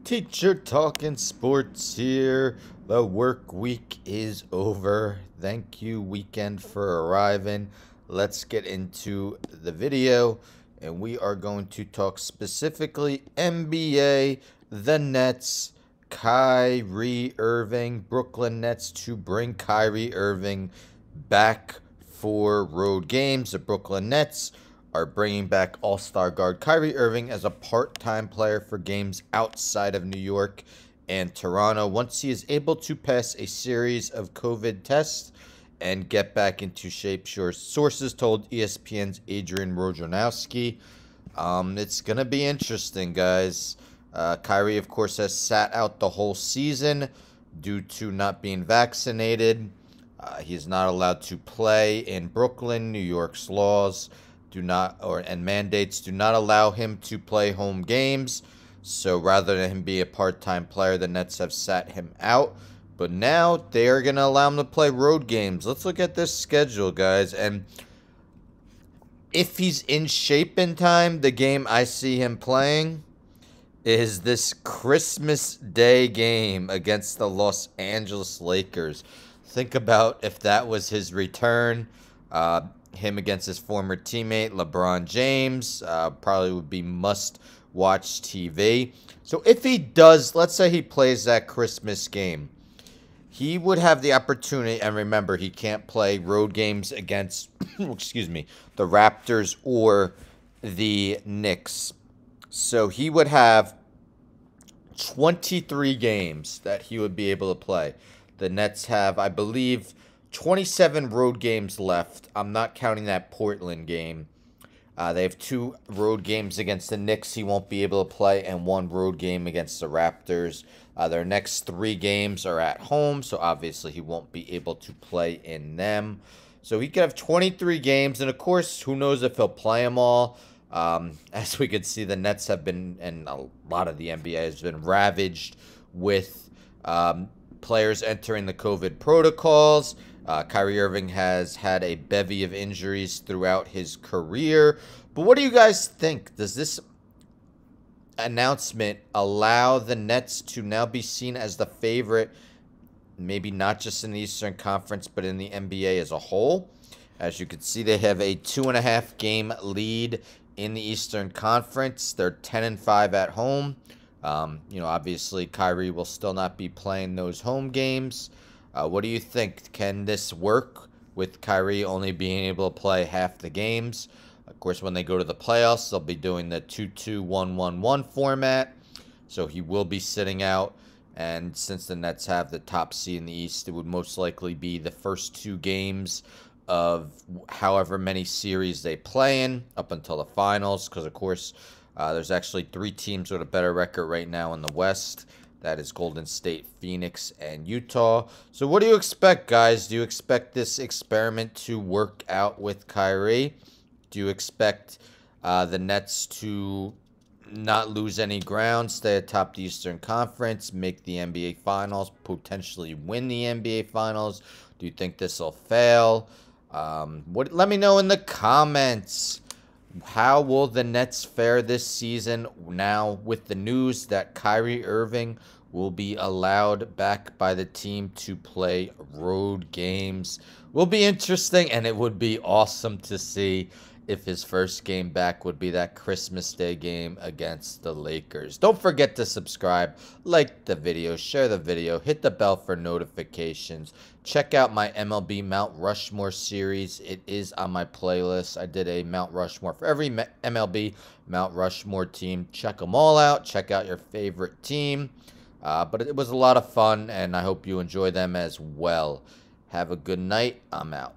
Teacher talking sports here. The work week is over. Thank you, weekend, for arriving. Let's get into the video, and we are going to talk specifically NBA, the Nets, Kyrie Irving, Brooklyn Nets to bring Kyrie Irving back for road games. The Brooklyn Nets are bringing back all-star guard Kyrie Irving as a part-time player for games outside of New York and Toronto once he is able to pass a series of COVID tests and get back into shape. Sure, sources told ESPN's Adrian Wojnarowski. It's going to be interesting, guys. Kyrie, of course, has sat out the whole season due to not being vaccinated. He's not allowed to play in Brooklyn. New York's laws and mandates do not allow him to play home games. So rather than him be a part-time player, the Nets have sat him out. But now they are going to allow him to play road games. Let's look at this schedule, guys. And if he's in shape in time, the game I see him playing is this Christmas Day game against the Los Angeles Lakers. Think about if that was his return. Him against his former teammate, LeBron James, probably would be must-watch TV. So if he does, let's say he plays that Christmas game, he would have the opportunity, and remember, he can't play road games against, excuse me, the Raptors or the Knicks. So he would have 23 games that he would be able to play. The Nets have, I believe, 27 road games left. I'm not counting that Portland game. They have 2 road games against the Knicks he won't be able to play, and 1 road game against the Raptors. Their next 3 games are at home, so obviously he won't be able to play in them. So he could have 23 games, and of course, who knows if he'll play them all. As we could see, the Nets have been, and a lot of the NBA has been ravaged with players entering the COVID protocols. Kyrie Irving has had a bevy of injuries throughout his career. But what do you guys think? Does this announcement allow the Nets to now be seen as the favorite, maybe not just in the Eastern Conference, but in the NBA as a whole? As you can see, they have a 2.5 game lead in the Eastern Conference. They're 10-5 at home. Obviously, Kyrie will still not be playing those home games. What do you think? Can this work with Kyrie only being able to play half the games? Of course, when they go to the playoffs, they'll be doing the 2-2-1-1-1 format. So he will be sitting out. And since the Nets have the top seed in the East, it would most likely be the first 2 games of however many series they play in up until the finals. Because, of course, there's actually 3 teams with a better record right now in the West. That is Golden State, Phoenix, and Utah. So what do you expect, guys? Do you expect this experiment to work out with Kyrie? Do you expect the Nets to not lose any ground, stay atop the Eastern Conference, make the NBA Finals, potentially win the NBA Finals? Do you think this will fail? Let me know in the comments. How will the Nets fare this season now with the news that Kyrie Irving will be allowed back by the team to play road games? Will be interesting, and it would be awesome to see if his first game back would be that Christmas Day game against the Lakers. Don't forget to subscribe, like the video, share the video, hit the bell for notifications. Check out my MLB Mount Rushmore series. It is on my playlist. I did a Mount Rushmore for every MLB Mount Rushmore team. Check them all out. Check out your favorite team. But it was a lot of fun, and I hope you enjoy them as well. Have a good night. I'm out.